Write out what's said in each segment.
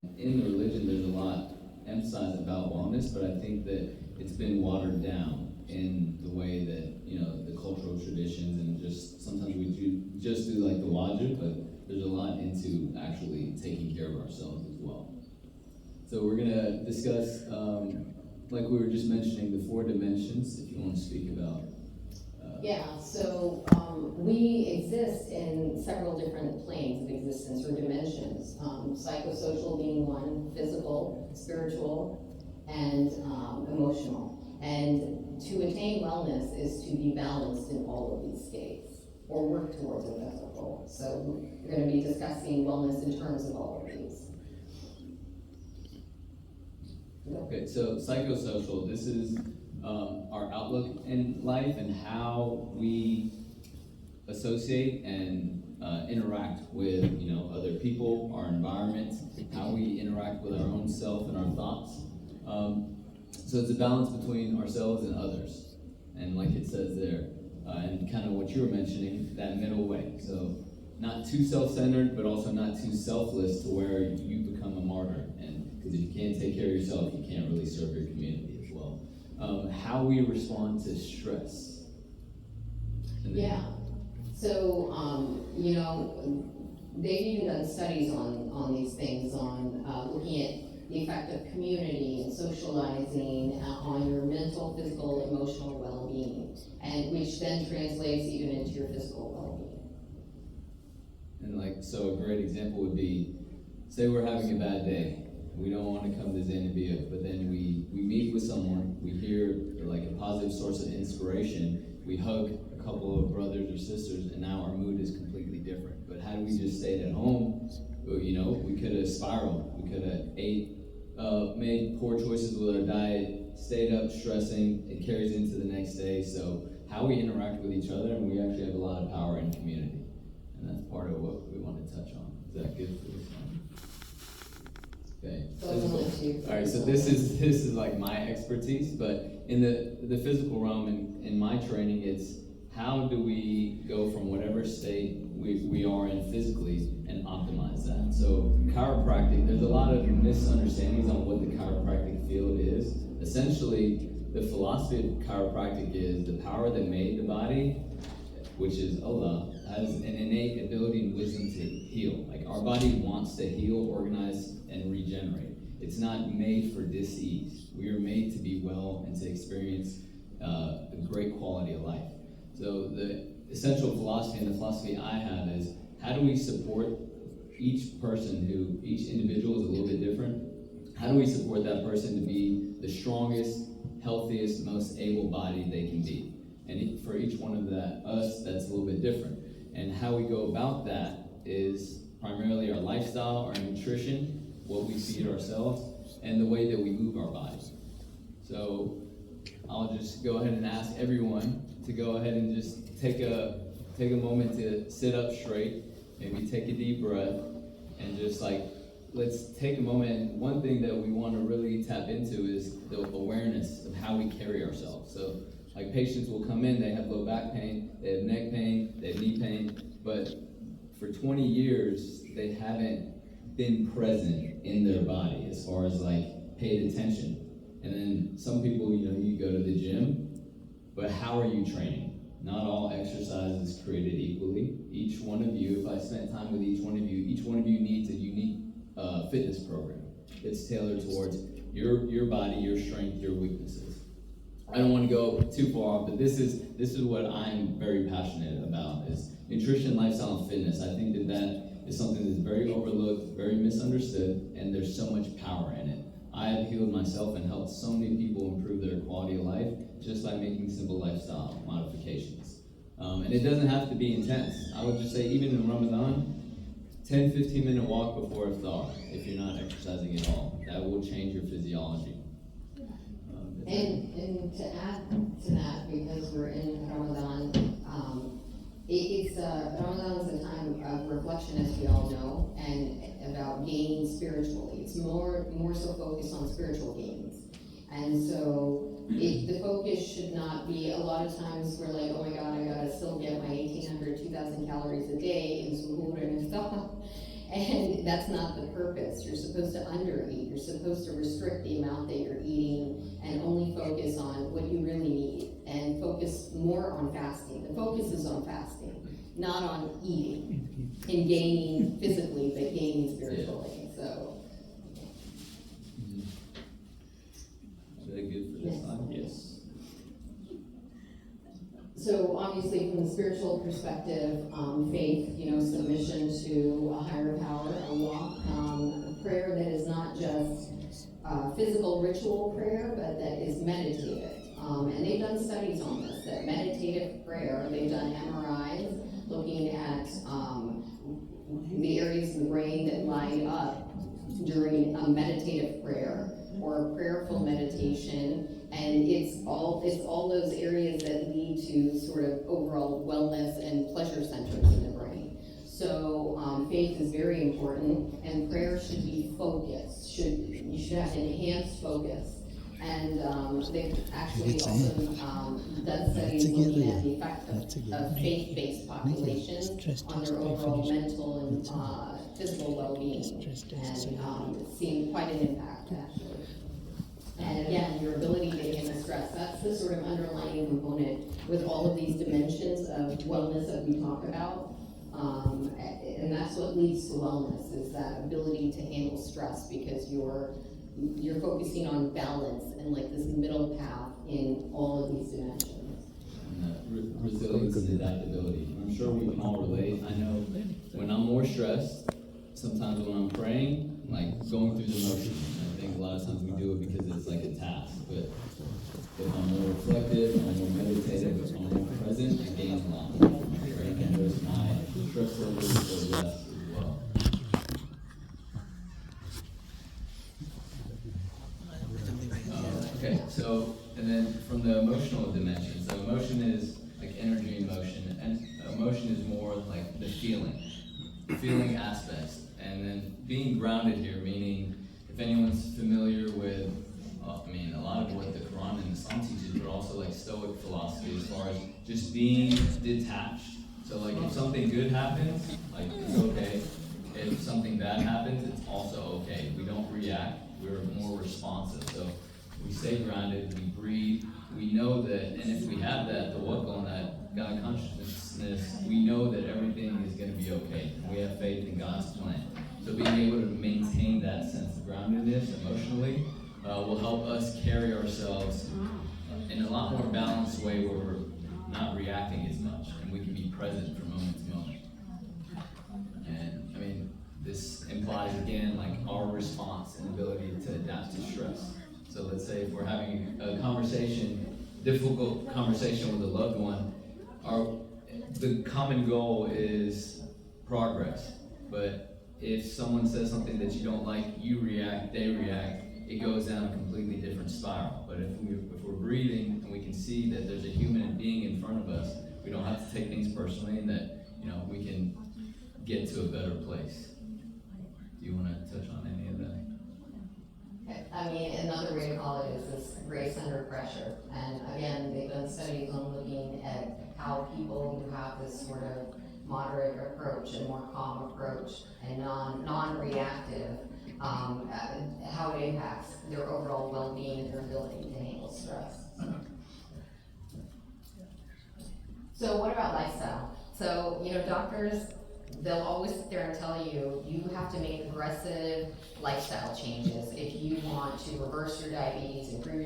In the religion, there's a lot emphasized about wellness, but I think that it's been watered down in the way that the cultural traditions and just sometimes we just do like the wajib, but there's a lot into actually taking care of ourselves as well. So we're gonna discuss, like we were just mentioning, the four dimensions. If you want to speak about. Yeah, so we exist in several different planes of existence or dimensions. Psychosocial being one, physical, spiritual, and emotional. And to attain wellness is to be balanced in all of these states or work towards it as a goal. So we're going to be discussing wellness in terms of all of these. Okay, so psychosocial, this is our outlook in life and how we associate and interact with other people, our environment, how we interact with our own self and our thoughts. So it's a balance between ourselves and others, and like it says there, and kind of what you were mentioning, that middle way. So not too self-centered, but also not too selfless to where you become a martyr. And because if you can't take care of yourself, you can't really serve your community as well. How we respond to stress. Yeah. So, they've even done studies on these things, on looking at the effect of community and socializing on your mental, physical, emotional well-being, and which then translates even into your physical well-being. And so a great example would be, say we're having a bad day. We don't want to come to Zanabia, but then we meet with someone, we hear like a positive source of inspiration, we hug a couple of brothers or sisters, and now our mood is completely different. But had we just stayed at home, we could have spiraled. We could have made poor choices with our diet, stayed up stressing, it carries into the next day. So how we interact with each other, and we actually have a lot of power in community. And that's part of what we want to touch on. Is that good for this one? Okay. All right. So this is like my expertise, but in the physical realm, in my training, it's how do we go from whatever state we are in physically and optimize that. So chiropractic, there's a lot of misunderstandings on what the chiropractic field is. Essentially, the philosophy of chiropractic is the power that made the body, which is Allah, has an innate ability and wisdom to heal. Like our body wants to heal, organize, and regenerate. It's not made for dis-ease. We are made to be well and to experience a great quality of life. So the essential philosophy and the philosophy I have is how do we support each person each individual is a little bit different. How do we support that person to be the strongest, healthiest, most able-bodied they can be? And for each one of us, that's a little bit different. And how we go about that is primarily our lifestyle, our nutrition, what we feed ourselves, and the way that we move our bodies. So I'll just go ahead and ask everyone to go ahead and just take a moment to sit up straight, maybe take a deep breath, and just let's take a moment. One thing that we want to really tap into is the awareness of how we carry ourselves. So like patients will come in, they have low back pain, they have neck pain, they have knee pain, but for 20 years, they haven't been present in their body as far as paid attention. And then some people, you go to the gym, but how are you training? Not all exercise is created equally. Each one of you, if I spent time with each one of you needs a unique fitness program. It's tailored towards your body, your strength, your weaknesses. I don't want to go too far off, but this is what I'm very passionate about, is nutrition, lifestyle, and fitness. I think that is something that's very overlooked, very misunderstood, and there's so much power in it. I have healed myself and helped so many people improve their quality of life just by making simple lifestyle modifications. And it doesn't have to be intense. I would just say even in Ramadan, 10-15-minute walk before iftar, if you're not exercising at all. That will change your physiology. And to add to that, because we're in Ramadan, Ramadan is a time of reflection, as we all know, and about gaining spiritually. It's more so focused on spiritual gains. And so the focus should not be, a lot of times we're like, oh my God, I gotta still get my 1,800, 2,000 calories a day in suhoor and iftar. And that's not the purpose. You're supposed to undereat. You're supposed to restrict the amount that you're eating and only focus on what you really need and focus more on fasting. The focus is on fasting, not on eating and gaining physically, but gaining spiritually. So. Is that good for this time? Yes. So obviously from the spiritual perspective, faith, submission to a higher power, a walk, prayer that is not just physical ritual prayer, but that is meditative. And they've done studies on this, that meditative prayer, they've done MRIs looking at the areas of the brain that light up during a meditative prayer or a prayerful meditation. And it's all those areas that lead to sort of overall wellness and pleasure centers in the brain. So faith is very important, and prayer should be focused. You should have enhanced focus. And they've actually also done studies looking at the effect of faith-based populations on their overall mental and physical well-being, and seeing quite an impact actually. And again, your ability to handle stress, that's the sort of underlying component with all of these dimensions of wellness that we talk about. And that's what leads to wellness, is that ability to handle stress, because you're focusing on balance and like this middle path in all of these dimensions. And resilience and adaptability. I'm sure we can all relate. I know when I'm more stressed, sometimes when I'm praying, like going through the motions. I think a lot of times we do it because it's like a task, but if I'm more reflective, I'm more meditative, if I'm more present, I gain a lot. Right? And there's my stress levels go less as well. Okay, so, and then from the emotional dimension, so emotion is like energy in motion, and emotion is more like the feeling aspects. And then being grounded here, meaning if anyone's familiar with, a lot of what the Quran and Islam teaches, but also like Stoic philosophy as far as just being detached. So like if something good happens, like it's okay. If something bad happens, it's also okay. We don't react, we're more responsive. So we stay grounded, we breathe, we know that, and if we have that, the work on that God consciousness, we know that everything is going to be okay. We have faith in God's plan. So being able to maintain that sense of groundedness emotionally will help us carry ourselves in a lot more balanced way where we're not reacting as much, and we can be present from moment to moment. And this implies again like our response and ability to adapt to stress. So let's say if we're having a difficult conversation with a loved one, the common goal is progress. But if someone says something that you don't like, you react, they react, it goes down a completely different spiral. But if we're breathing and we can see that there's a human being in front of us, we don't have to take things personally, and that we can get to a better place. Do you want to touch on any of that? Another way to call it is this grace under pressure. And again, they've done studies on looking at how people who have this sort of moderate approach, a more calm approach, and non-reactive, how it impacts their overall well-being and their ability to handle stress. So what about lifestyle? So, doctors, they'll always sit there and tell you, you have to make aggressive lifestyle changes if you want to reverse your diabetes, improve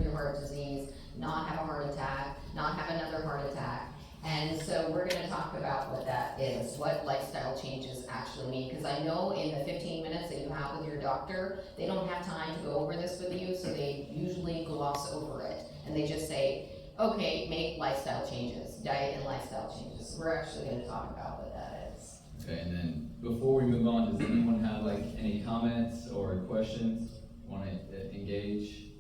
your heart disease, not have a heart attack, not have another heart attack. And so we're going to talk about what that is, what lifestyle changes actually mean. Because I know in the 15 minutes that you have with your doctor, they don't have time to go over this with you, so they usually gloss over it. And they just say, okay, make lifestyle changes, diet and lifestyle changes. We're actually going to talk about what that is. Okay, and then before we move on, does anyone have any comments or questions? Want to engage?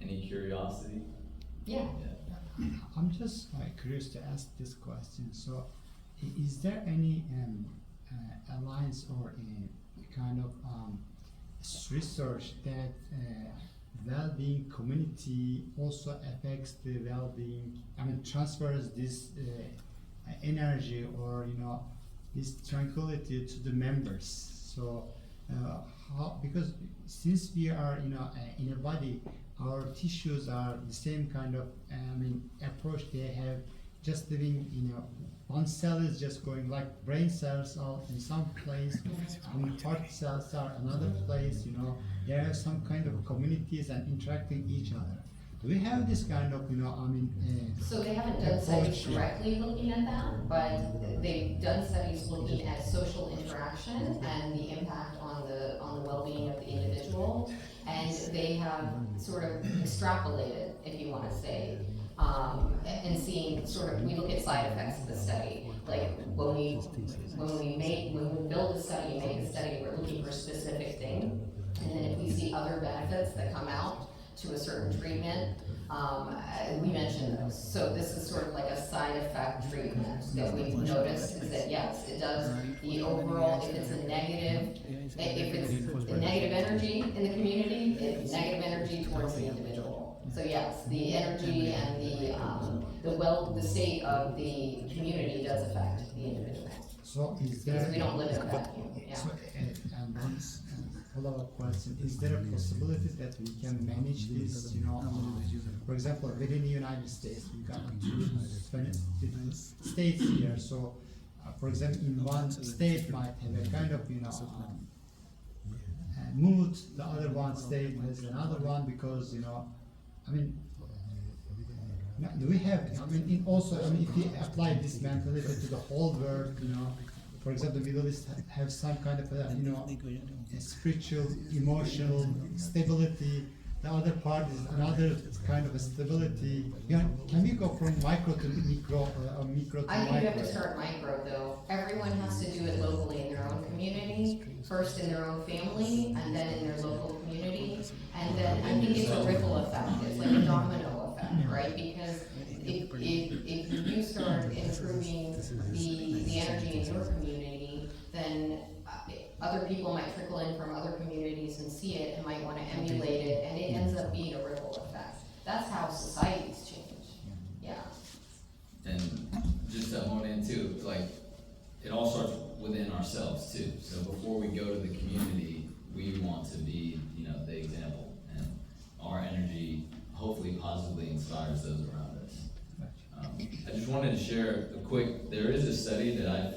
Any curiosity? Yeah. I'm just curious to ask this question. So, is there any alliance or a kind of research that well-being community also affects the well-being? Transfers this energy or this tranquility to the members. So because since we are in a body, our tissues are the same kind of approach they have. Just living, one cell is just going like brain cells are in some place, and heart cells are another place. There are some kind of communities and interacting each other. Do we have this kind of So they haven't done studies approach? directly looking at that, but they've done studies looking at social interaction and the impact on the well-being of the individual. And they have sort of extrapolated, if you want to say, and seeing we look at side effects of the study. Like when we build a study, make a study, we're looking for a specific thing. And then if we see other benefits that come out to a certain treatment, we mention those. So this is sort of like a side effect treatment that we've noticed is that yes, it does the overall, if it's a negative energy in the community, it's negative energy towards the individual. So yes, the energy and the state of the community does affect the individual. So is there? Because we don't live in a vacuum, yeah. So, and one follow-up question: is there a possibility that we can manage this? For example, within the United States, we got 20 different states here. So, for example, in one state might have a kind of mood. The other one state has another one because do we have? If we apply this mentality to the whole world, for example, the Middle East have some kind of a spiritual, emotional stability. The other part is another kind of a stability. Can we go from micro to micro, or micro to I think micro? you have to start micro though. Everyone has to do it locally in their own community, first in their own family, and then in their local community. And then I think it's a ripple effect. It's like a domino effect, right? Because if you start improving the energy in your community, then other people might trickle in from other communities and see it and might want to emulate it, and it ends up being a ripple effect. That's how societies change. Yeah. And just to hone in too, it all starts within ourselves too. So before we go to the community, we want to be, the example, and our energy hopefully positively inspires those around us. I just wanted to share there is a study that I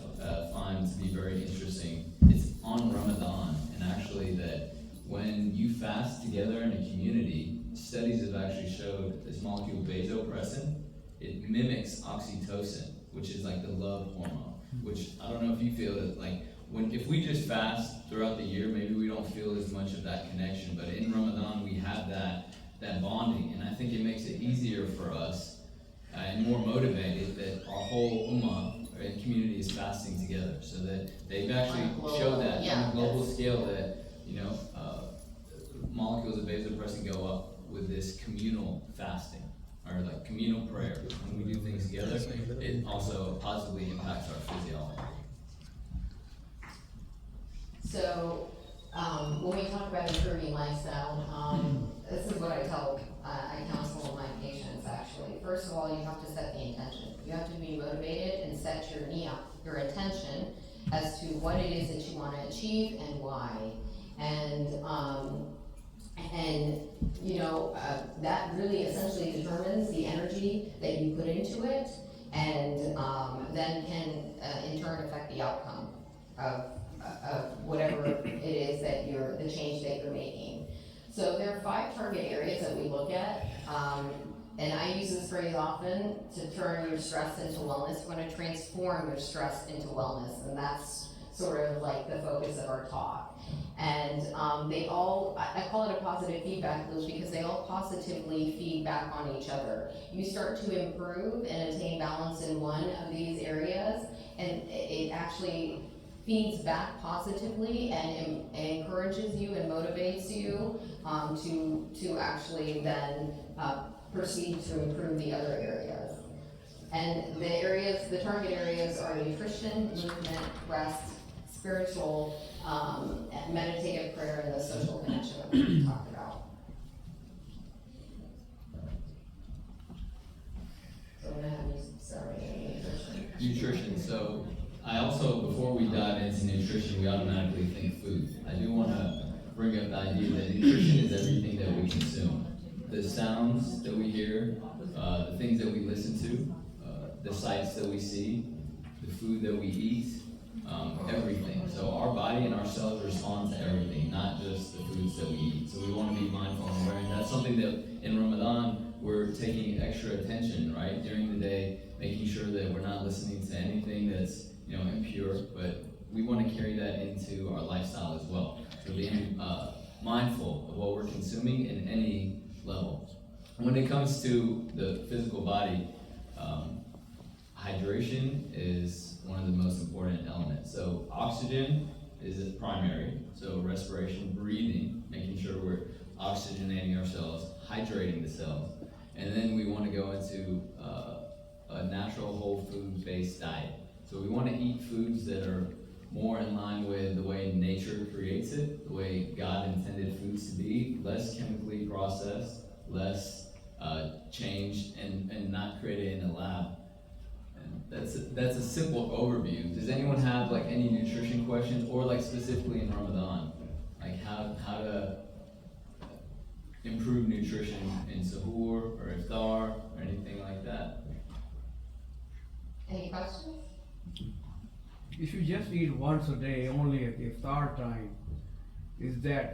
find to be very interesting. It's on Ramadan, and actually that when you fast together in a community, studies have actually showed this molecule vasopressin, it mimics oxytocin, which is like the love hormone, which I don't know if you feel that if we just fast throughout the year, maybe we don't feel as much of that connection, but in Ramadan we have that bonding, and I think it makes it easier for us and more motivated that our whole ummah and community is fasting together, so that they've actually showed that on a global scale that molecules of vasopressin go up with this communal fasting or communal prayer. When we do things together, it also positively impacts our physiology. So when we talk about improving lifestyle, this is what I tell, I counsel my patients actually. First of all, you have to set the intention. You have to be motivated and set your niyah, your intention, as to what it is that you want to achieve and why. And that really essentially determines the energy that you put into it, and then can in turn affect the outcome of whatever it is that the change that you're making. So there are 5 target areas that we look at, and I use this phrase often, to turn your stress into wellness. You want to transform your stress into wellness, and that's sort of like the focus of our talk. And they all, I call it a positive feedback loop because they all positively feed back on each other. You start to improve and attain balance in one of these areas, and it actually feeds back positively and encourages you and motivates you to actually then proceed to improve the other areas. And the target areas are nutrition, movement, rest, spiritual, meditative prayer, and the social connection that we talked about. So I'm gonna have you start with nutrition. Nutrition. So I also, before the idea that nutrition is everything that we consume. The sounds that we hear, the things that we listen to, the sights that we see, the food that we eat, everything. So our body and our cells respond to everything, not just the foods that we eat. So we want to be mindful and aware, and that's something that in Ramadan we're taking extra attention, right? During the day, making sure that we're not listening to anything that's, impure, but we want to carry that into our lifestyle as well. So being mindful of what we're consuming in any level. When it comes to the physical body, hydration is one of the most important elements. So oxygen is primary, so respiration, breathing, making sure we're oxygenating ourselves, hydrating the cells. And then we want to go into a natural whole food-based diet. So we want to eat foods that are more in line with the way nature creates it, the way God intended foods to be, less chemically processed, less changed, and not created in a lab. And that's a simple overview. Does anyone have like any nutrition questions, or like specifically in Ramadan, like how to improve nutrition in suhoor or iftar or anything like that? Any questions? If you just eat once a day, only at the iftar time, is that